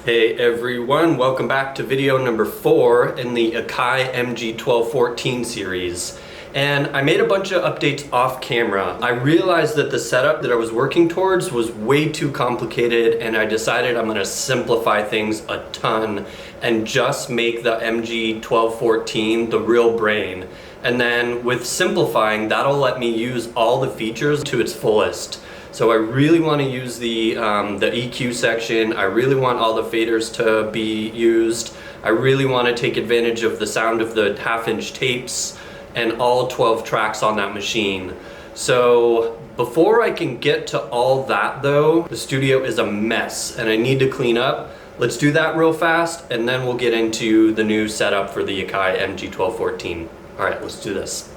Hey everyone, welcome back to video number 4 in the Akai MG-1214 series. And I made a bunch of updates off camera. I realized that the setup that I was working towards was way too complicated, and I decided I'm gonna simplify things a ton and just make the MG-1214 the real brain. And then with simplifying, that'll let me use all the features to its fullest. So I really want to use the EQ section. I really want all the faders to be used. I really want to take advantage of the sound of the half-inch tapes and all 12 tracks on that machine. So before I can get to all that though, the studio is a mess and I need to clean up. Let's do that real fast and then we'll get into the new setup for the Akai MG-1214. All right, let's do this.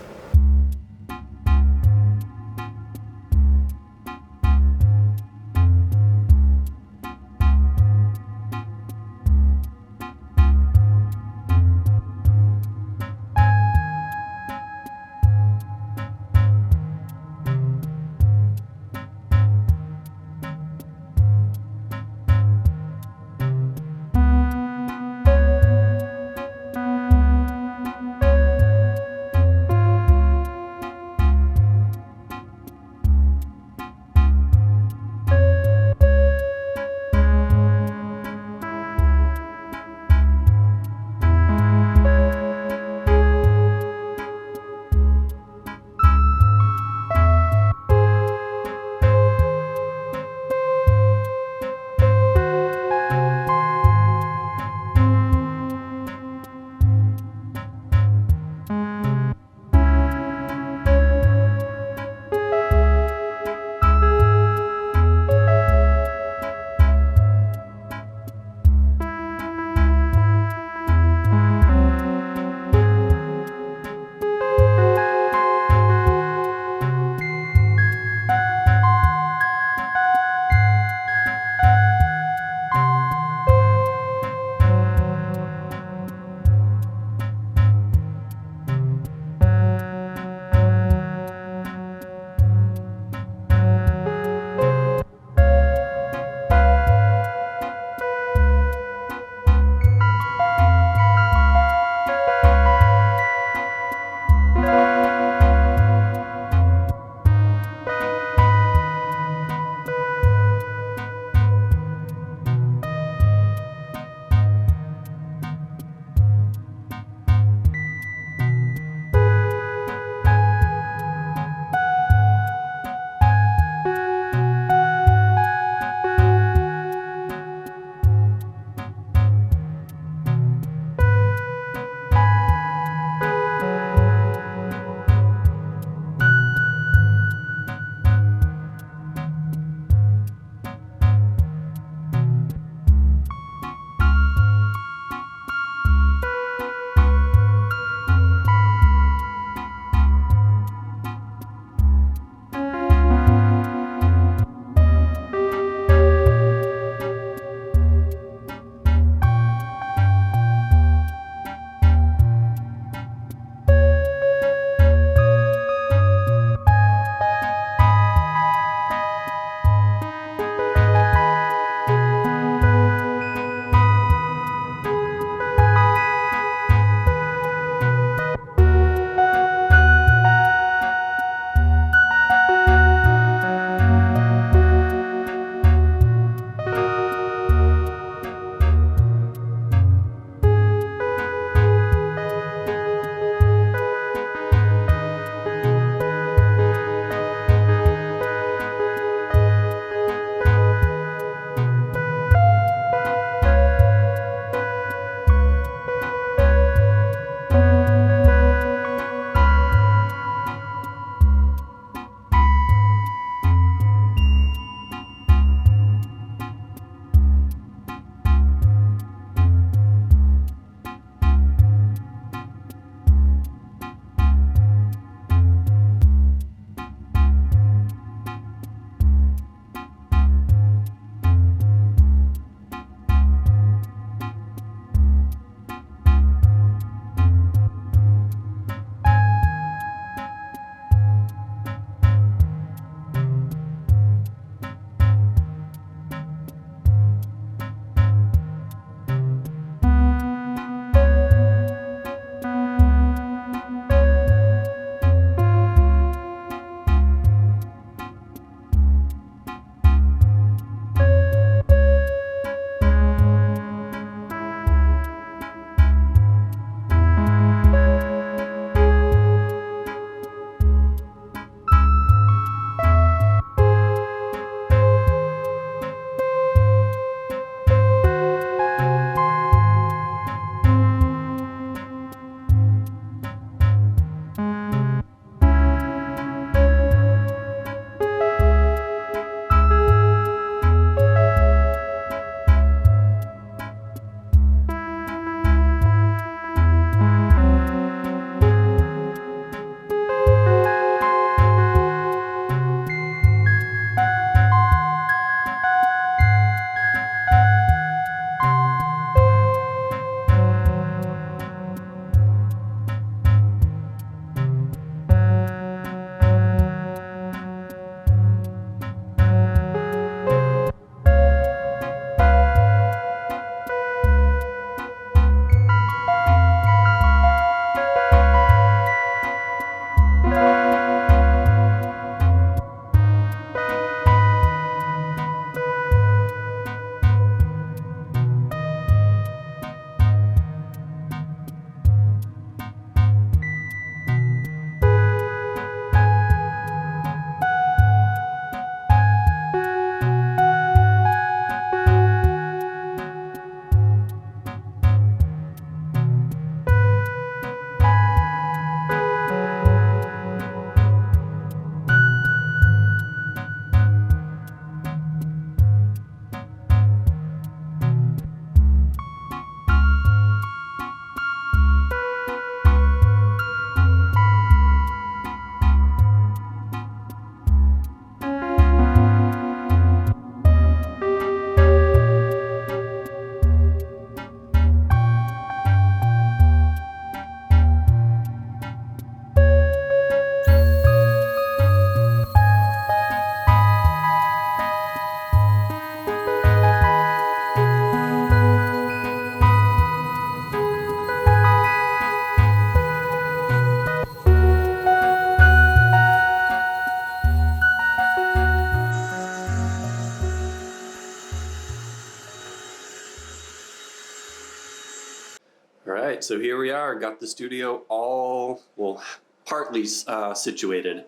right, so here we are, got the studio all, well, partly situated.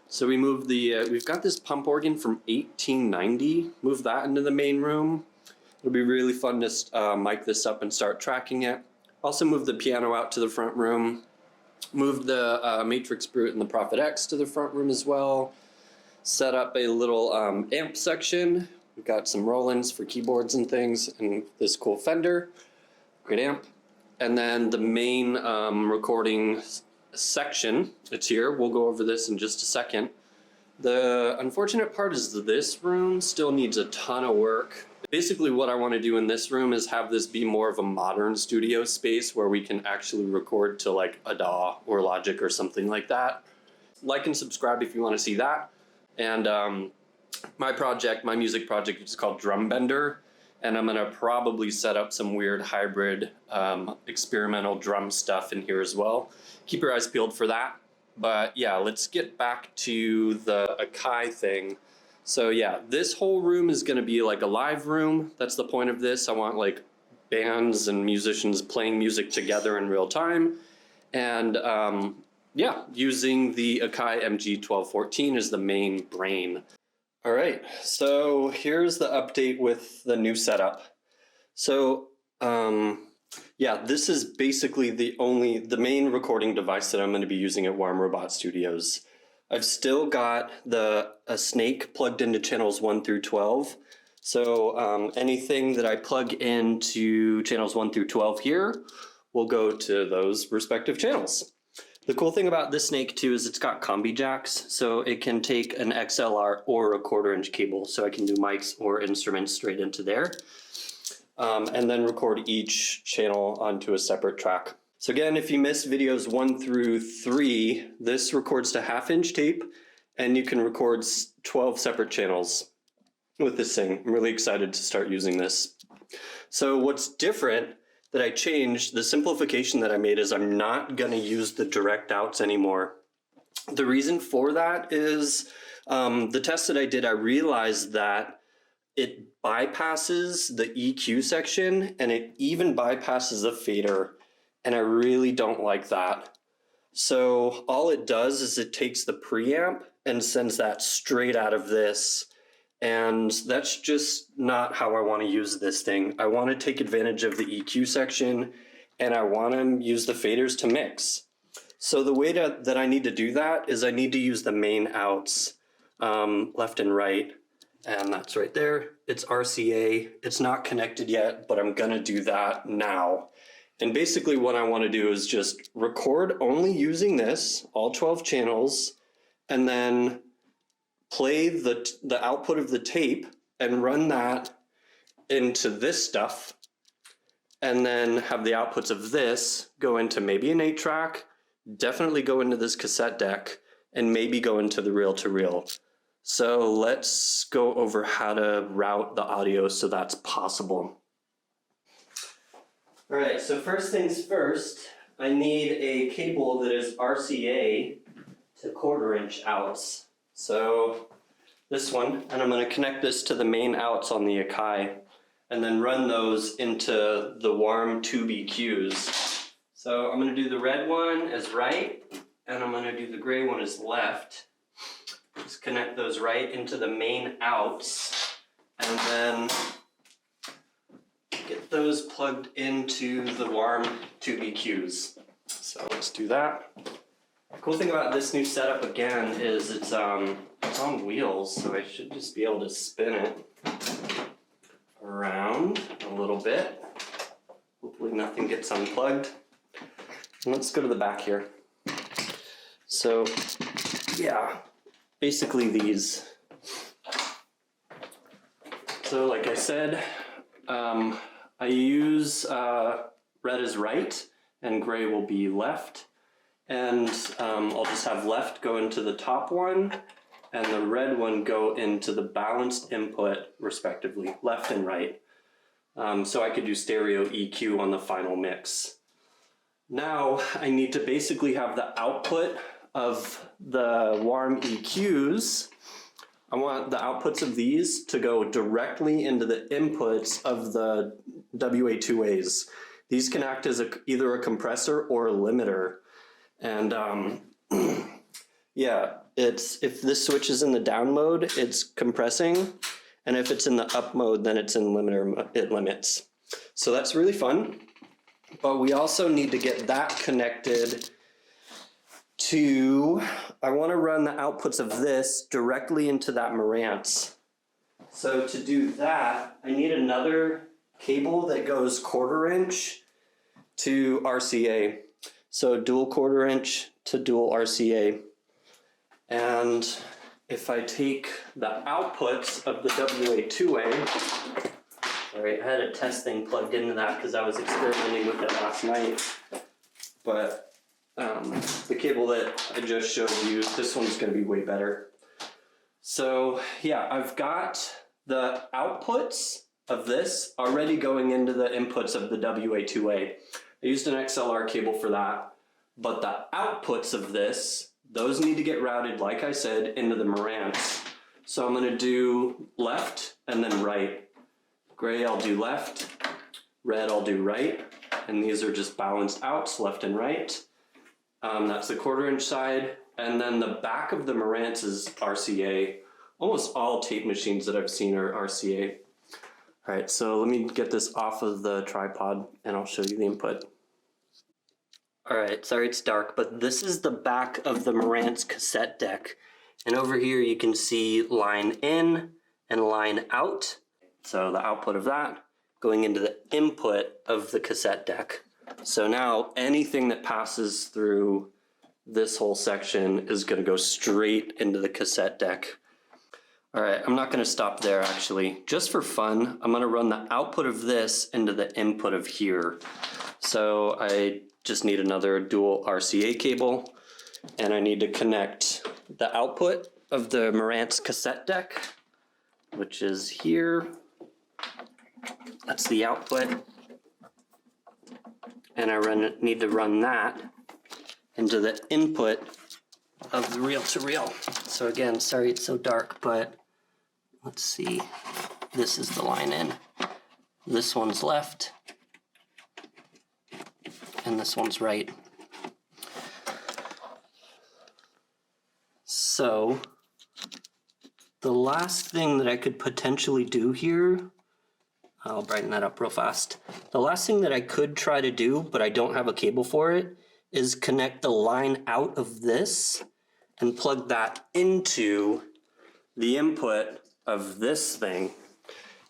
So we moved we've got this pump organ from 1890, moved that into the main room. It'll be really fun to mic this up and start tracking it. Also moved the piano out to the front room. Moved the Matrix Brute and the Prophet X to the front room as well. Set up a little amp section. We've got some Rolands for keyboards and things, and this cool Fender. Great amp. And then the main recording section, it's here. We'll go over this in just a second. The unfortunate part is that this room still needs a ton of work. Basically what I want to do in this room is have this be more of a modern studio space where we can actually record to like a DAW or Logic or something like that. Like and subscribe if you want to see that. And my music project is called Drum Bender, and I'm gonna probably set up some weird hybrid experimental drum stuff in here as well. Keep your eyes peeled for that. But yeah, let's get back to the Akai thing. So yeah, this whole room is gonna be like a live room. That's the point of this. I want like bands and musicians playing music together in real time. And yeah, using the Akai MG-1214 as the main brain. All right, so here's the update with the new setup. So yeah, this is basically the main recording device that I'm going to be using at Warm Robot Studios. I've still got a snake plugged into channels 1 through 12. So anything that I plug into channels 1 through 12 here will go to those respective channels. The cool thing about this snake too is it's got combi jacks, so it can take an XLR or a 1/4-inch cable, so I can do mics or instruments straight into there. And then record each channel onto a separate track. So again, if you miss videos 1 through 3, this records to 1/2-inch tape, and you can record 12 separate channels with this thing. I'm really excited to start using this. So what's different that I changed, the simplification that I made, is I'm not gonna use the direct outs anymore. The reason for that is the test that I did, I realized that it bypasses the EQ section and it even bypasses the fader, and I really don't like that. So all it does is it takes the preamp and sends that straight out of this, and that's just not how I want to use this thing. I want to take advantage of the EQ section, and I want to use the faders to mix. So the way that I need to do that is I need to use the main outs, left and right, and that's right there. It's RCA. It's not connected yet, but I'm gonna do that now. And basically what I want to do is just record only using this, all 12 channels, and then play the output of the tape and run that into this stuff, and then have the outputs of this go into maybe an 8-track, definitely go into this cassette deck, and maybe go into the reel-to-reel. So let's go over how to route the audio so that's possible. All right, so first things first, I need a cable that is RCA to 1/4-inch outs. So this one, and I'm going to connect this to the main outs on the Akai, and then run those into the warm tube EQs. So I'm going to do the red one as right, and I'm going to do the gray one as left. Just connect those right into the main outs, and then get those plugged into the warm tube EQs. So let's do that. The cool thing about this new setup again is it's on wheels, so I should just be able to spin it around a little bit. Hopefully nothing gets unplugged. And let's go to the back here. So yeah, basically these. So like I said, I use red as right and gray will be left. And I'll just have left go into the top one and the red one go into the balanced input respectively, left and right. So I could do stereo EQ on the final mix. Now I need to basically have the output of the warm EQs. I want the outputs of these to go directly into the inputs of the WA2As. These can act as either a compressor or a limiter. And yeah, if this switch is in the down mode, it's compressing. And if it's in the up mode, then it's in limiter, it limits. So that's really fun. But we also need to get that connected to, I want to run the outputs of this directly into that Marantz. So to do that, I need another cable that goes 1/4 inch to RCA. So dual 1/4 inch to dual RCA. And if I take the outputs of the WA2A, sorry, I had a test thing plugged into that because I was experimenting with it last night. But the cable that I just showed you, this one's going to be way better. So yeah, I've got the outputs of this already going into the inputs of the WA2A. I used an XLR cable for that, but the outputs of this, those need to get routed, like I said, into the Marantz. So I'm going to do left and then right. Gray I'll do left, red I'll do right, and these are just balanced outs, left and right. That's the 1/4 inch side, and then the back of the Marantz is RCA. Almost all tape machines that I've seen are RCA. All right, so let me get this off of the tripod and I'll show you the input. All right, sorry it's dark, but this is the back of the Marantz cassette deck. And over here you can see line in and line out. So the output of that going into the input of the cassette deck. So now anything that passes through this whole section is going to go straight into the cassette deck. All right, I'm not going to stop there actually. Just for fun, I'm going to run the output of this into the input of here. So I just need another dual RCA cable, and I need to connect the output of the Marantz cassette deck, which is here. That's the output. And I need to run that into the input of the reel-to-reel. So again, sorry it's so dark, but let's see. This is the line in. This one's left, and this one's right. So the last thing that I could potentially do here, I'll brighten that up real fast. The last thing that I could try to do, but I don't have a cable for it, is connect the line out of this and plug that into the input of this thing.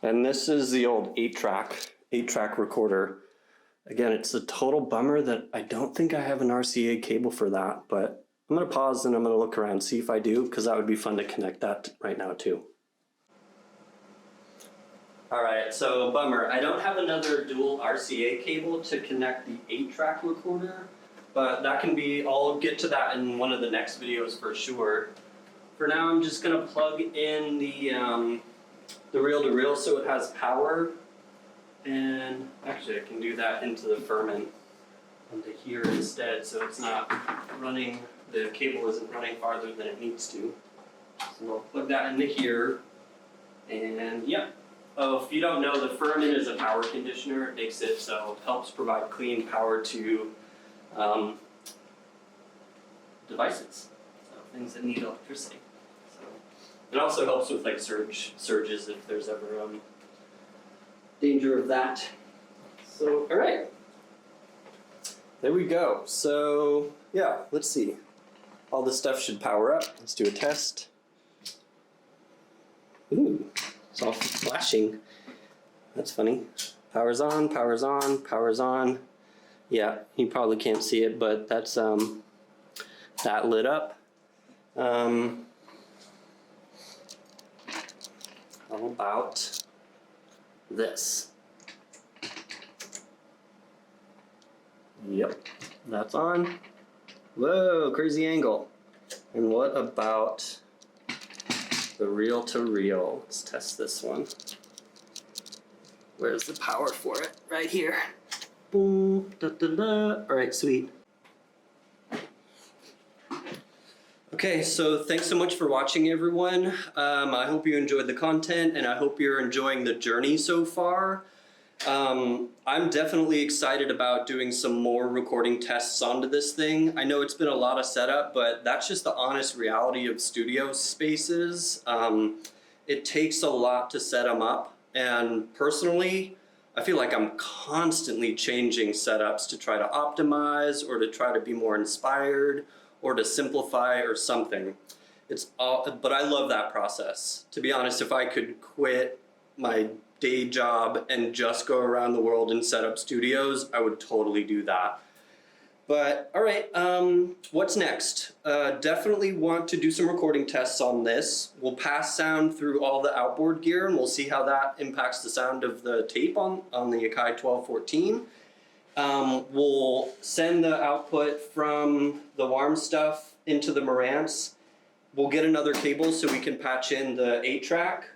And this is the old 8-track recorder. Again, it's a total bummer that I don't think I have an RCA cable for that, but I'm gonna pause and I'm gonna look around, see if I do, because that would be fun to connect that right now too. All right, so bummer. I don't have another dual RCA cable to connect the 8-track recorder, but that can be, I'll get to that in one of the next videos for sure. For now, I'm just gonna plug in the reel-to-reel so it has power, and actually I can do that into the ferment into here instead, so it's not running, the cable isn't running farther than it needs to. So I'll plug that into here, and yeah. Oh, if you don't know, the ferment is a power conditioner. It makes it so it helps provide clean power to devices, so things that need electricity. So it also helps with like surges if there's ever danger of that. So all right, there we go. So yeah, let's see. All this stuff should power up. Let's do a test. Ooh. It's all flashing. That's funny. Power's on, power's on, power's on. Yeah, you probably can't see it, but that's that lit up. How about this? Yep, that's on. Whoa, crazy angle. And what about the reel-to-reel? Let's test this one. Where's the power for it? Right here. Boom, da, da, da. All right, sweet. Okay, so thanks so much for watching, everyone. I hope you enjoyed the content, and I hope you're enjoying the journey so far. I'm definitely excited about doing some more recording tests onto this thing. I know it's been a lot of setup, but that's just the honest reality of studio spaces. It takes a lot to set them up, and personally, I feel like I'm constantly changing setups to try to optimize or to try to be more inspired or to simplify or something. But I love that process. To be honest, if I could quit my day job and just go around the world and set up studios, I would totally do that. But all right, what's next? Definitely want to do some recording tests on this. We'll pass sound through all the outboard gear and we'll see how that impacts the sound of the tape on the Akai 1214. We'll send the output from the warm stuff into the Marantz. We'll get another cable so we can patch in the 8-track,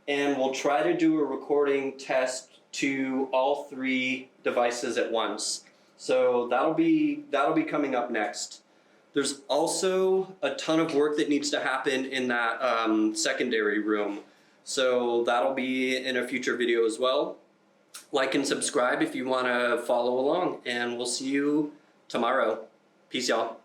and we'll try to do a recording test to all 3 devices at once. So that'll be coming up next. There's also a ton of work that needs to happen in that secondary room. So that'll be in a future video as well. Like and subscribe if you want to follow along, and we'll see you tomorrow. Peace, y'all.